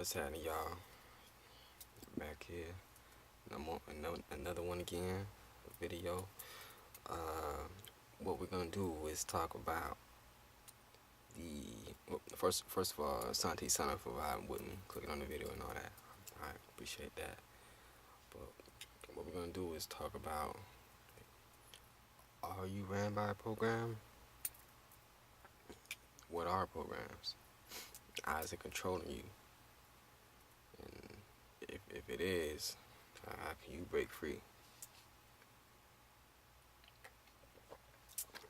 What's happening, y'all? Back here, another one again, video. Uh, what we're gonna do is talk about first of all, Santi sign up for riding with me, clicking on the video and all that. I appreciate that. But what we're gonna do is talk about: Are you ran by a program? What are programs? How is it controlling you? And if it is, how can you break free?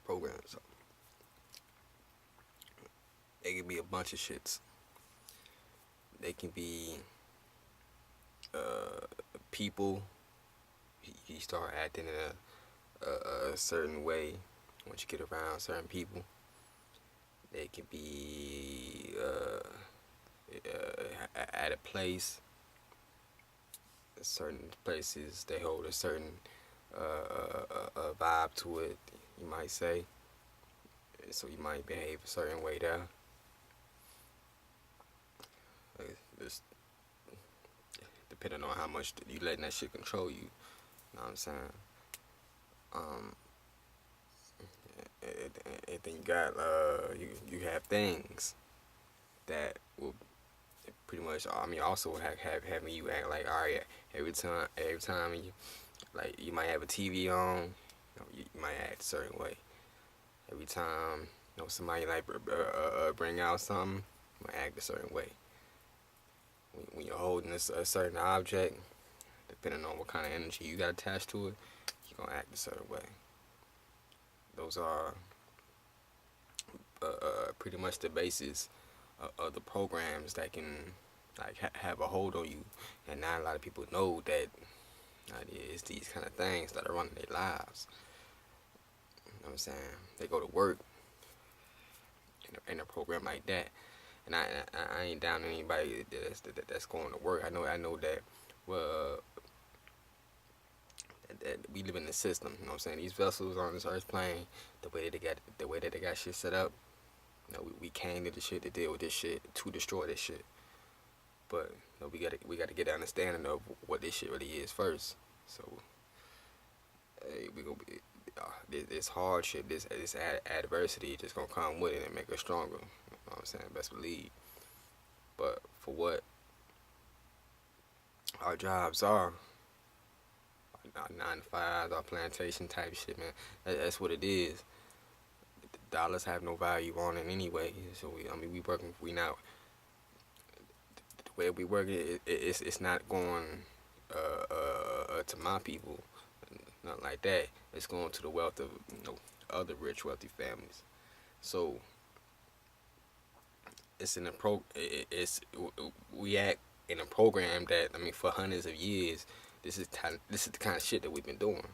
Programs. They can be a bunch of shits. They can be people. You start acting in a certain way once you get around certain people. They can be at a place. Certain places they hold a certain vibe to it. You might say. So you might behave a certain way there. Just depending on how much you letting that shit control you. You know what I'm saying? And then you got you have things that will pretty much, I mean, also having you act like, all right, every time you, like, you might have a TV on, you might act a certain way. Every time somebody like bring out something, you might act a certain way. When you're holding a certain object, depending on what kind of energy you got attached to it, you're gonna act a certain way. Those are pretty much the basis of the programs that can like have a hold on you, and not a lot of people know that it's these kind of things that are running their lives. You know what I'm saying? They go to work in a program like that, and I ain't down to anybody that's going to work. I know that well. That we live in the system, you know what I'm saying? These vessels on this earth plane, the way that they got shit set up, we came to the shit to deal with this shit, to destroy this shit. But we gotta get an understanding of what this shit really is first. So we gonna be this hardship, this adversity just gonna come with it and make us stronger. You know what I'm saying? Best believe. But for what our jobs are, our 9 to 5, our plantation type shit, man. That's what it is. The dollars have no value on it anyway. So we not the way we work it's not going to my people, not like that. It's going to the wealth of other rich, wealthy families. So it's in a we act in a program that for hundreds of years. This is the kind of shit that we've been doing,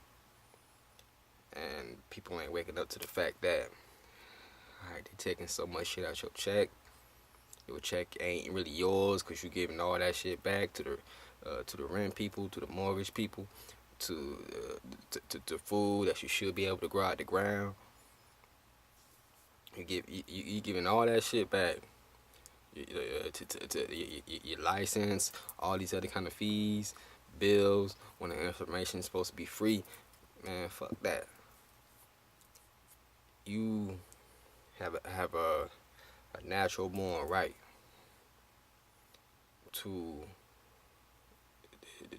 and people ain't waking up to the fact that alright, they taking so much shit out your check. Your check ain't really yours because you giving all that shit back to the rent people, to the mortgage people, to food that you should be able to grow out the ground. You giving all that shit back. To your license, all these other kind of fees, bills, when the information is supposed to be free. Man, fuck that. You have a natural born right to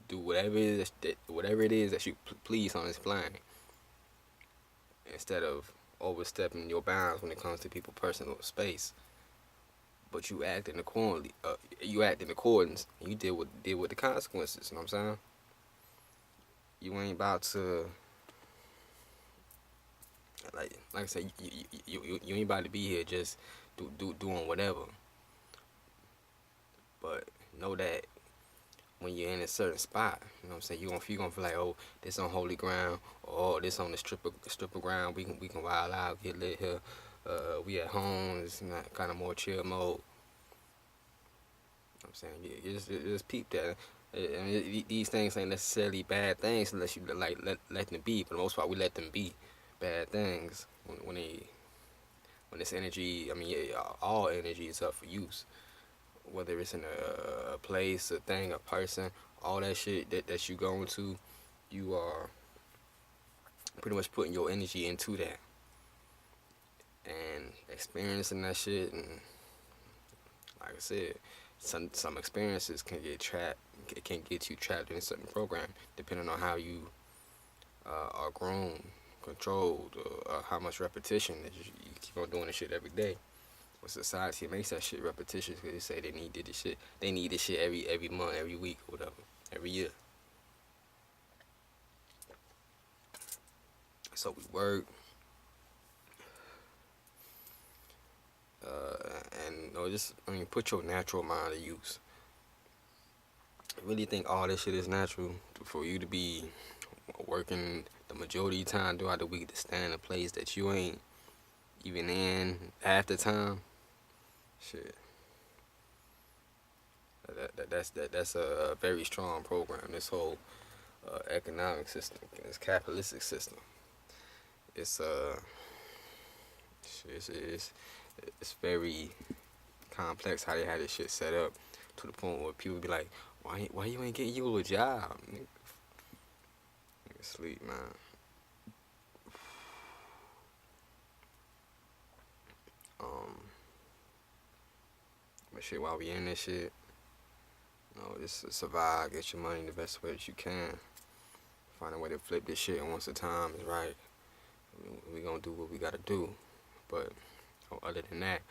do whatever it is that you please on this planet, instead of overstepping your bounds when it comes to people's personal space. But you act in accordingly. You act in accordance, and you deal with the consequences. You know what I'm saying? You ain't about to like I said. You ain't about to be here just doing whatever. But know that when you're in a certain spot, you know what I'm saying, you gonna feel like, oh, this on holy ground, or oh, this on the stripper ground. We can wild out, get lit here. We at home. It's not kind of more chill mode. I'm saying, you just peep that. I mean, these things ain't necessarily bad things unless you like let them be. For the most part, we let them be bad things when this energy. All energy is up for use. whether it's in a place, a thing, a person, all that shit that you going to, you are pretty much putting your energy into that and experiencing that shit. And like I said, some experiences can get trapped. It can get you trapped in a certain program, depending on how you are grown, controlled, how much repetition that you keep on doing this shit every day. But society makes that shit repetitious because they say they need this shit. They need this shit every month, every week, or whatever, every year. So we work, and just put your natural mind to use. I really think all this shit is natural for you to be working the majority of the time throughout the week to stand in a place that you ain't even in half the time. Shit, that's a very strong program. This whole economic system, this capitalistic system, it's it's very complex how they had this shit set up to the point where people be like, why you ain't getting you a job? Nigga, sleep, man. But shit, while we in this shit, just survive, get your money the best way that you can. Find a way to flip this shit, and once the time is right, we gonna do what we gotta do. But other than that,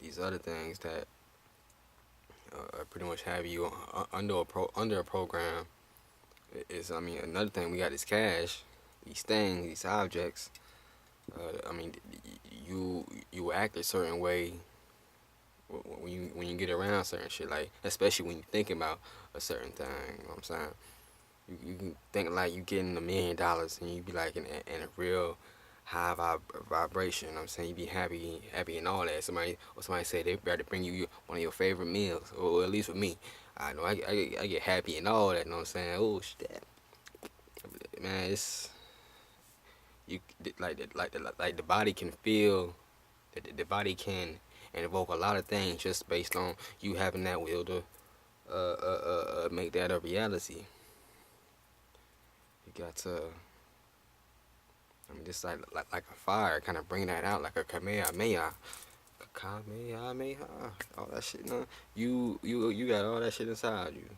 these other things that pretty much have you under a program is, another thing we got is cash. These things, these objects. You act a certain way when you get around certain shit, like especially when you thinking about a certain thing. You know what I'm saying? You can think like you getting $1,000,000 and you be like in a real high vibration. You know what I'm saying? You be happy and all that. Somebody say they better bring you one of your favorite meals, or at least with me, I know I get happy and all that. You know what I'm saying? Oh shit, man, it's you like the body can feel that the body can invoke a lot of things just based on you having that will to make that a reality. You got to, just like a fire, kind of bring that out like a kamehameha, all that shit. No, you got all that shit inside you.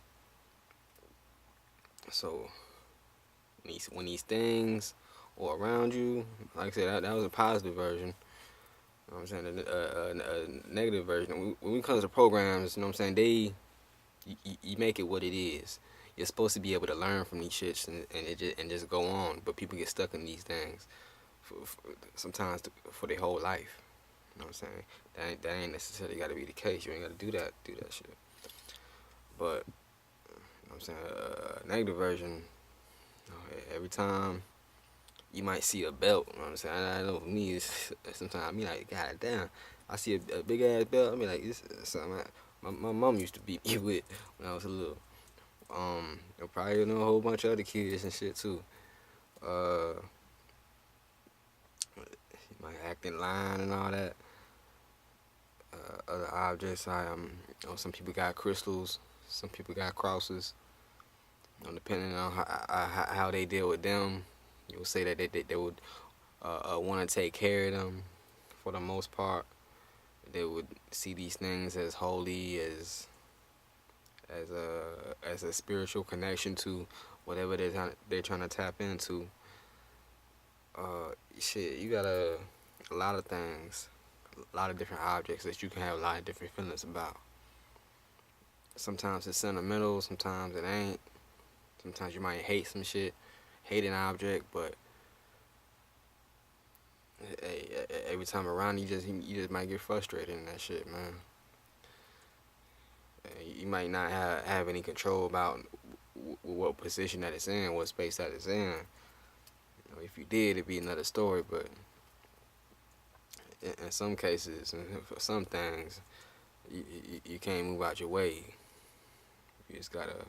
So when these things or around you, like I said, that was a positive version. You know what I'm saying? A negative version. When it comes to programs, you know what I'm saying, you make it what it is. You're supposed to be able to learn from these shits and just go on, but people get stuck in these things sometimes for their whole life. You know what I'm saying? That ain't necessarily got to be the case. You ain't got to do that shit. But you know what I'm saying, negative version. Every time you might see a belt. You know what I'm saying? I know for me, sometimes I be like, God damn, I see a big ass belt. I be like, this is something my mom used to beat me with when I was a little. You'll probably know a whole bunch of other kids and shit too. You might act in line and all that. Other objects, some people got crystals, some people got crosses. Depending on how they deal with them, you'll say that they would want to take care of them for the most part. They would see these things as holy, as a spiritual connection to whatever they're trying to tap into. Shit, you got a lot of things, a lot of different objects that you can have a lot of different feelings about. Sometimes it's sentimental, sometimes it ain't. Sometimes you might hate some shit, hate an object, but hey, every time around you just might get frustrated in that shit, man. You might not have any control about what position that it's in, what space that it's in. If you did, it'd be another story. But in some cases, and for some things, you can't move out your way. You just gotta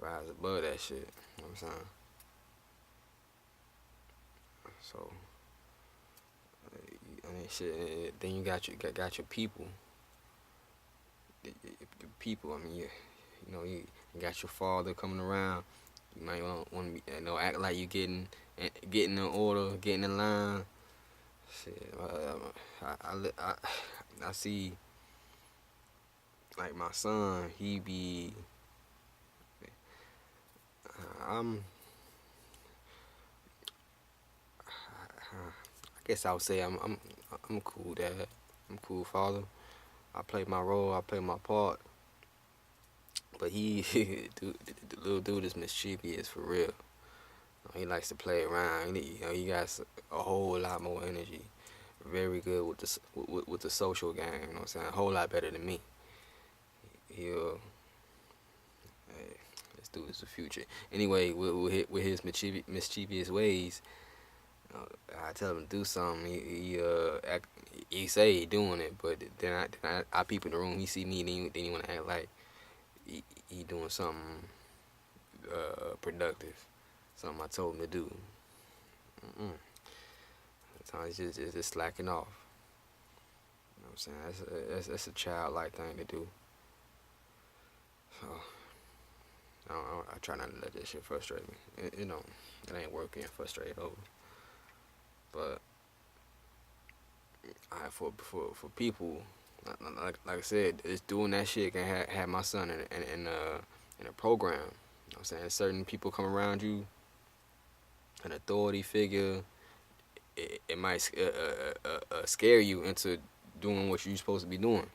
rise above that shit. You know what I'm saying? So, shit. Then you got your people. the people. I mean, you got your father coming around. You might want to be, act like you getting in order, getting in line. Shit, I see like my son. He be I'm I guess I would say I'm cool dad. I'm cool father. I play my role. I play my part. But the little dude is mischievous for real. He likes to play around. He got a whole lot more energy. Very good with the social game. You know what I'm saying? A whole lot better than me. He'll. Hey, this dude is the future. Anyway, with his mischievous ways, I tell him to do something. He say he doing it, but I peep in the room. He see me, then he want to act like he doing something productive, something I told him to do. Mm-mm. Sometimes it's just slacking off. You know what I'm saying? That's a childlike thing to do. So I try not to let that shit frustrate me. It ain't worth being frustrated over. But for people, like I said, just doing that shit can have my son in a program. You know what I'm saying? Certain people come around you, an authority figure. It might scare you into doing what you're supposed to be doing.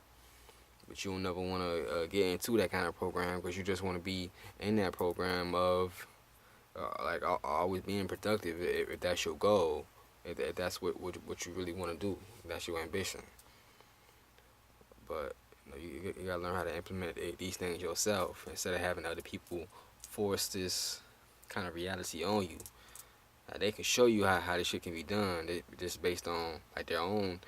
But you'll never want to get into that kind of program because you just want to be in that program of like always being productive if that's your goal, if that's what you really want to do, if that's your ambition. But you gotta learn how to implement these things yourself instead of having other people force this kind of reality on you. They can show you how this shit can be done just based on like their own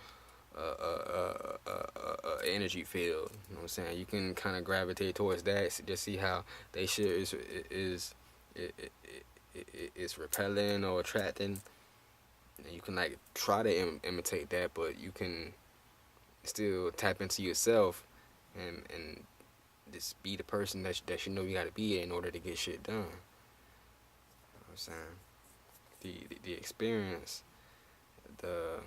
energy field. You know what I'm saying? You can kind of gravitate towards that. Just see how they shit is repelling or attracting. And you can like try to imitate that, but you can still tap into yourself and just be the person that you know you got to be in order to get shit done. You know what I'm saying? The experience, the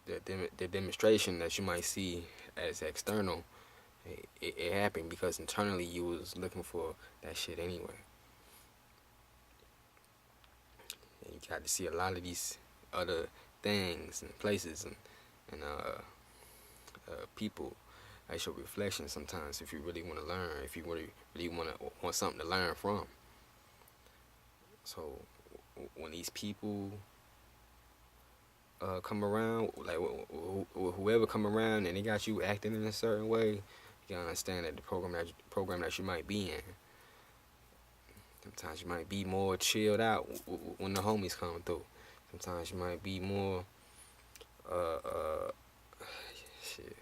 the demonstration that you might see as external, it happened because internally you was looking for that shit anyway. And you got to see a lot of these other things and places and people as your reflection sometimes if you really want to learn, if you really want something to learn from. So when these people come around, like whoever come around and they got you acting in a certain way, you gotta understand that the program that you might be in. Sometimes you might be more chilled out when the homies come through. Sometimes you might be more shit,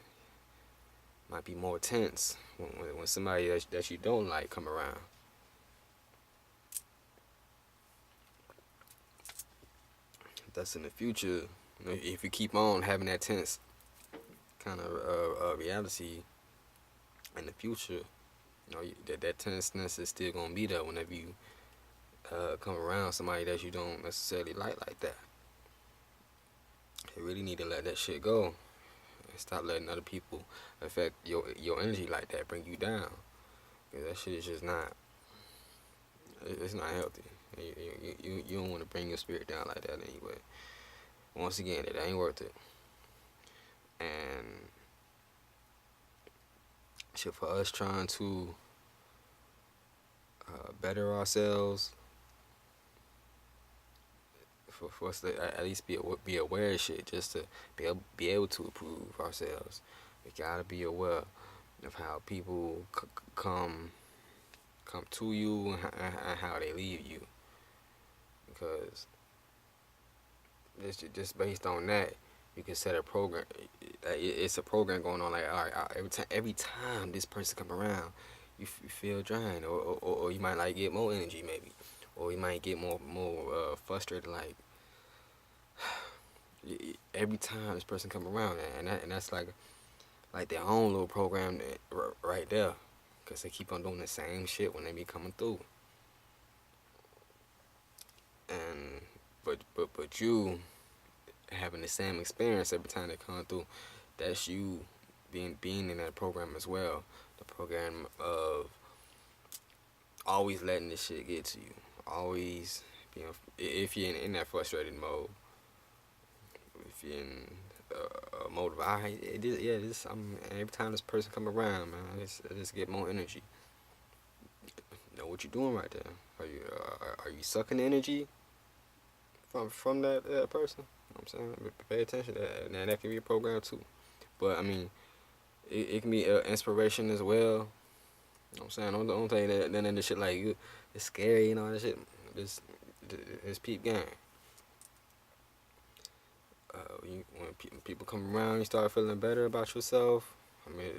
might be more tense when somebody that you don't like come around. That's in the future. If you keep on having that tense kind of reality in the future, that tenseness is still gonna be there whenever you come around somebody that you don't necessarily like that. You really need to let that shit go and stop letting other people affect your energy like that, bring you down. Cause that shit is just not. It's not healthy. You don't want to bring your spirit down like that anyway. Once again, it ain't worth it. And shit, for us trying to better ourselves, for us to at least be aware of shit, just to be able to improve ourselves. We gotta be aware of how people come to you and how they leave you, because just based on that, you can set a program. It's a program going on. Like, all right, every time this person come around, you feel drained, or you might like get more energy maybe, or you might get more frustrated. Like every time this person come around, and that's like like their own little program right there, cause they keep on doing the same shit when they be coming through. And but you having the same experience every time they come through, that's you being in that program as well. The program of always letting this shit get to you, always being, if you're in that frustrated mode, if you're in a mode of yeah, this every time this person come around, man, I just get more energy. Know what you're doing right there. Are you sucking energy from that person? You know what I'm saying? Pay attention to that. Now that can be a program too. But I mean, it can be inspiration as well. You know what I'm saying? Don't think that none of this shit like you, it's scary and all that shit. This peep game. When people come around, you start feeling better about yourself. I mean,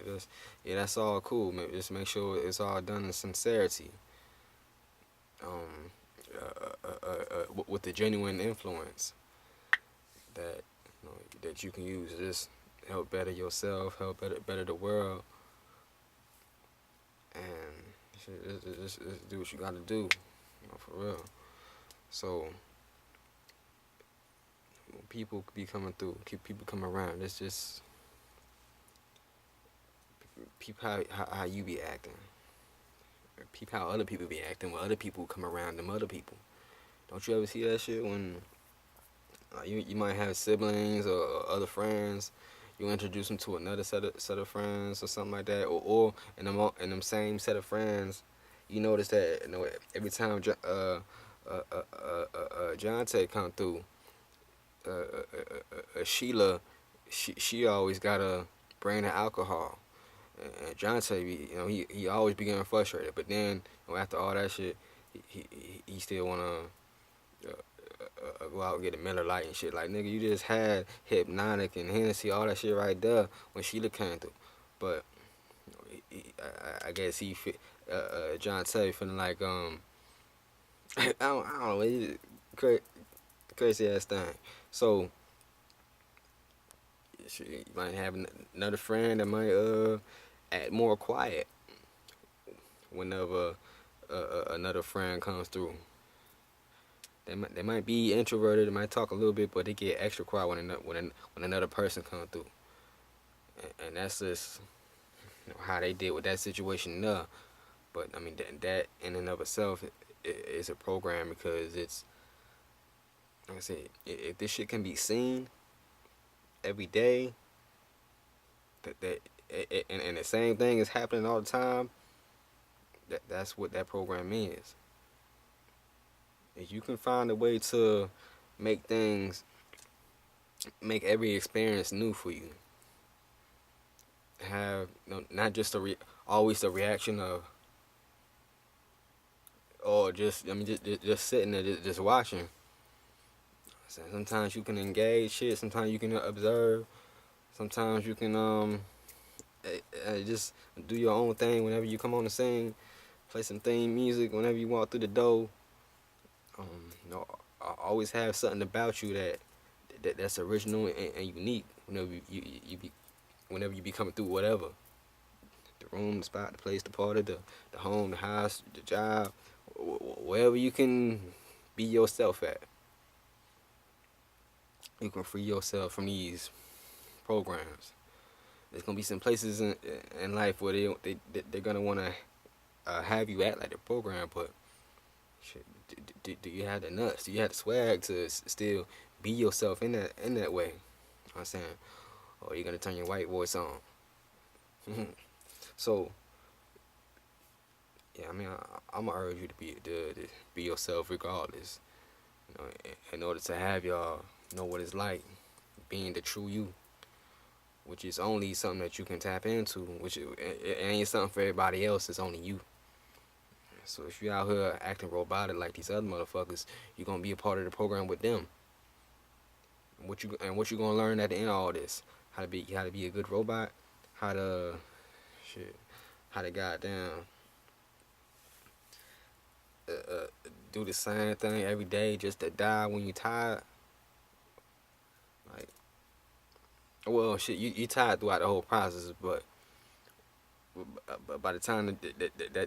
that's all cool. Just make sure it's all done in sincerity. Um, with the genuine influence that that you can use to just help better yourself, help better the world, and just do what you got to do, for real. So when people be coming through, keep people come around. It's just peep how you be acting. Peep how other people be acting when other people come around them other people. Don't you ever see that shit when you might have siblings or other friends? You introduce them to another set of friends or something like that, or in them same set of friends, you notice that every time Jonte come through, Sheila, she always gotta bring the alcohol. And Jonte, he always be getting frustrated, but then after all that shit, he still wanna go out and get a Miller Lite and shit. Like, nigga, you just had Hypnotic and Hennessy, all that shit right there when Sheila came through. But I guess he fit, John Terry feeling like I don't know, it's crazy ass thing. So you might have another friend that might act more quiet whenever another friend comes through. They might be introverted. They might talk a little bit, but they get extra quiet when another person comes through. And that's just how they deal with that situation there. But I mean that in and of itself is a program, because it's, like I said, if this shit can be seen every day, and the same thing is happening all the time, that's what that program is. If you can find a way to make every experience new for you, have not just always the reaction of, or just sitting there just watching. So sometimes you can engage shit, sometimes you can observe, sometimes you can just do your own thing whenever you come on the scene, play some theme music whenever you walk through the door. Always have something about you that's original and unique whenever you be coming through whatever. The room, the spot, the place, the party, the home, the house, the job, wherever you can be yourself at. You can free yourself from these programs. There's gonna be some places in life where they're gonna wanna have you act like the program, but shit, do you have the nuts? Do you have the swag to still be yourself in that way? You know what I'm saying, or you're gonna turn your white voice on. So yeah, I mean, I'm gonna urge you to be yourself regardless. In order to have y'all know what it's like being the true you, which is only something that you can tap into, which it ain't something for everybody else. It's only you. So if you're out here acting robotic like these other motherfuckers, you're gonna be a part of the program with them. What you gonna learn at the end of all this? How to be a good robot, how to goddamn do the same thing every day just to die when you tired. Like, Well, shit, you tired throughout the whole process, but by the time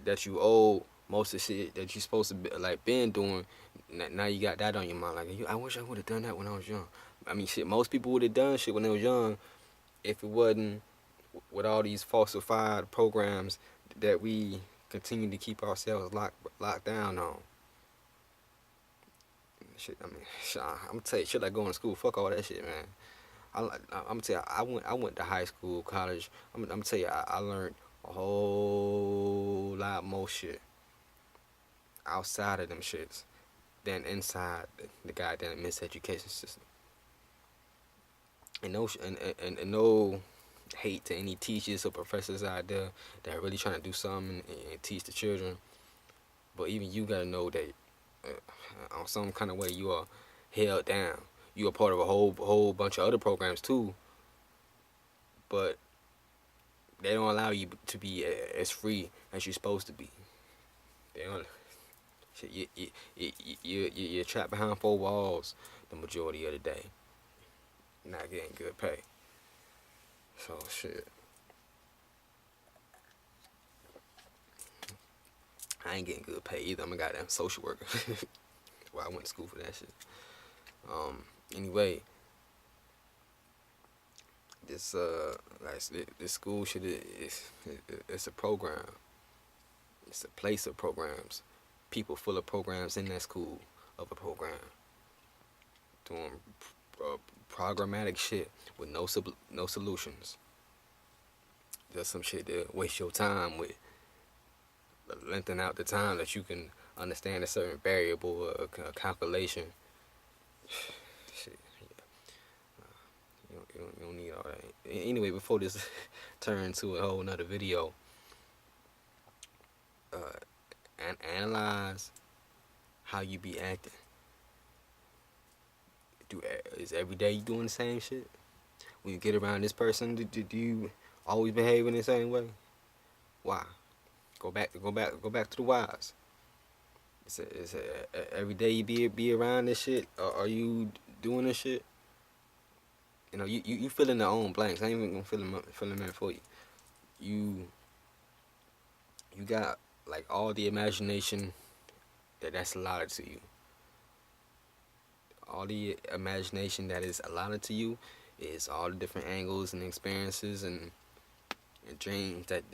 that you old, most of the shit that you supposed to be, like been doing, now you got that on your mind. Like, I wish I would have done that when I was young. I mean, shit, most people would have done shit when they was young if it wasn't with all these falsified programs that we continue to keep ourselves locked down on. Shit, I mean, shit, I'm gonna tell you, shit like going to school. Fuck all that shit, man. I'm gonna tell you, I went to high school, college. I'm gonna tell you, I learned a whole lot more shit outside of them shits than inside the goddamn miseducation system. And no hate to any teachers or professors out there that are really trying to do something and teach the children. But even you gotta know that on some kind of way you are held down. You are part of a whole bunch of other programs too, but they don't allow you to be as free as you're supposed to be. They don't. Shit, you're trapped behind four walls the majority of the day, not getting good pay. So shit, I ain't getting good pay either. I'm a goddamn social worker. Well, I went to school for that shit. Um. Anyway, like this school shit it's a program. It's a place of programs. People full of programs in that school of a program doing uh, programmatic shit with no solutions. Just some shit to waste your time with, lengthen out the time that you can understand a certain variable or a calculation. Shit, you don't need all that. Anyway, before this turn into a whole nother video, uh, and analyze how you be acting. Is every day you doing the same shit? When you get around this person, do you always behave in the same way? Why? Go back to the whys. Every day you be around this shit. Or are you doing this shit? You know, you fill in the own blanks. I ain't even gonna fill them in for you. You you got like all the imagination that's allotted to you. All the imagination that is allotted to you is all the different angles and experiences and dreams that